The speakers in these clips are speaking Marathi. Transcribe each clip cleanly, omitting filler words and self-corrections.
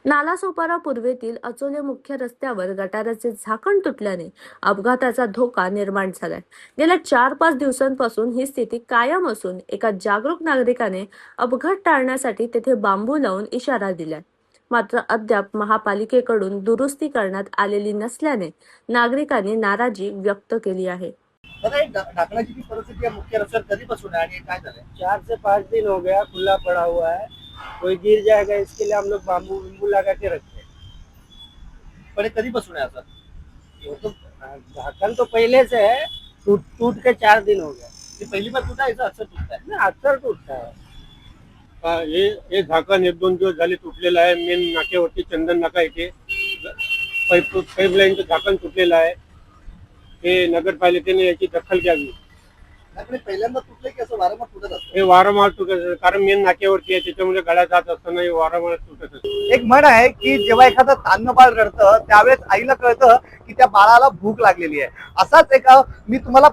नालासोपारा पूर्वेतील अचोले मुख्य रस्त्यावर गटाराचे झाकण तुटल्याने अपघाताचा धोका निर्माण झालाय। गेल्या 4-5 दिवसांपासून ही स्थिती कायम असून एका जागरूक नागरिकाने अपघात टाळण्यासाठी तेथे बांबू लावून इशारा दिलाय। मात्र अद्याप महापालिकेकडून दुरुस्ती करण्यात आलेली नसल्याने नागरिकांनी नाराजी व्यक्त केली आहे। ढाकण्याची परिस्थिती मुख्य रस्त्यावर कधीपासून आहे आणि काय झालंय? 4 से 5 दिन हो गया खुला पड़ा हुआ है। कोई गिर जाएगा इसके लिए हम लोग बाम्बू विम्बू लगा के रखते हैं। पण कधीपासून आहे असं? वो तो ढक्कन तो पहले से है, टूट के 4 दिन हो गया। ये पहिली बार टूटा है, अक्सर टूटता है ना, अक्सर टूटता है। हे झाकण 1-2 दिवस झाले तुटलेलं आहे। मेन नाक्यावरती चंदन नाका येथे पाईपलाईनचं झाकण तुटलेलं आहे। हे नगरपालिकेने याची दखल घ्यावी। नाही, पहिल्यांदा तुटले की असं वारंवार तुटत असतं? हे वारंवार तुटत असतं, कारण मेन नाक्यावरती आहे, त्याच्यामुळे गाड्या जात असताना हे वारंवार तुटत असतं। एक म्हण आहे की जेव्हा एखादं तान्ह बाळ रडतं त्यावेळेस आईला कळतं की त्या बाळाला भूक लागलेली आहे। असाच एक मी तुम्हाला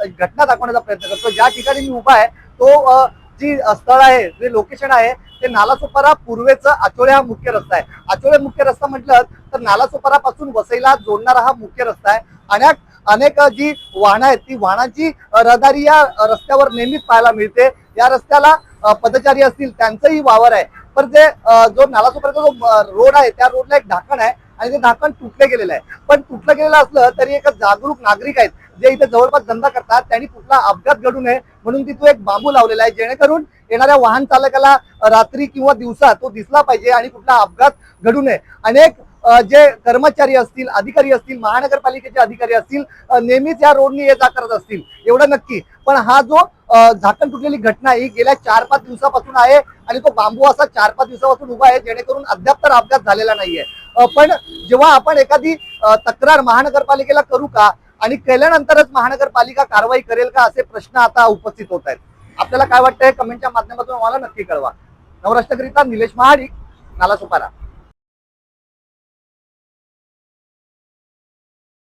घटना दाखवण्याचा प्रयत्न करतो। ज्या ठिकाणी मी उभा आहे तो जी स्थळ आहे, जे लोकेशन आहे ते नालासोपारा पूर्वेचा अचोळे हा मुख्य रस्ता आहे। अचोळे मुख्य रस्ता म्हटलं तर नालासोपारा पासून वसईला जोडणारा हा मुख्य रस्ता आहे। अनेक जी वाहनं आहेत ती वाहनांची रहदारी या रस्त्यावर नेहमीच पाहायला मिळते। या रस्त्याला पदचारी असतील त्यांचंही वावर आहे, पण जे जो नालासोपाराचा जो रोड आहे त्या रोडला एक ढाकण आहे आणि ते ढाकण तुटले गेलेलं आहे। पण तुटलं गेलेलं असलं तरी एक जागरूक नागरिक आहेत जे इथे जवळपास धंदा करतात, त्यांनी कुठला अपघात घडू नये म्हणून तिथे एक बांबू लावलेला आहे, जेणेकरून येणाऱ्या वाहन चालकाला रात्री किंवा दिवसा तो दिसला पाहिजे आणि कुठला अपघात घडू नये। अनेक जे कर्मचारी असतील, अधिकारी असतील, महानगरपालिकेचे अधिकारी असतील, नेहमीच या रोडनी ये जा करत असतील एवढं नक्की। पण हा जो झाकण तुटलेली घटना ही गेल्या 4-5 दिवसापासून आहे आणि तो बांबू असा 4-5 दिवसापासून उभा आहे, जेणेकरून अद्याप तर अपघात झालेला नाहीये। पण जेव्हा आपण एखादी तक्रार महानगरपालिकेला करू का आणि केल्यानंतरच महानगरपालिका कारवाई करेल का, असे प्रश्न आता उपस्थित होत आहेत। आपल्याला काय वाटतंय कमेंटच्या माध्यमातून आम्हाला नक्की कळवा। नवराष्ट्रकरिता निलेश महाडिक, नालासोपारा।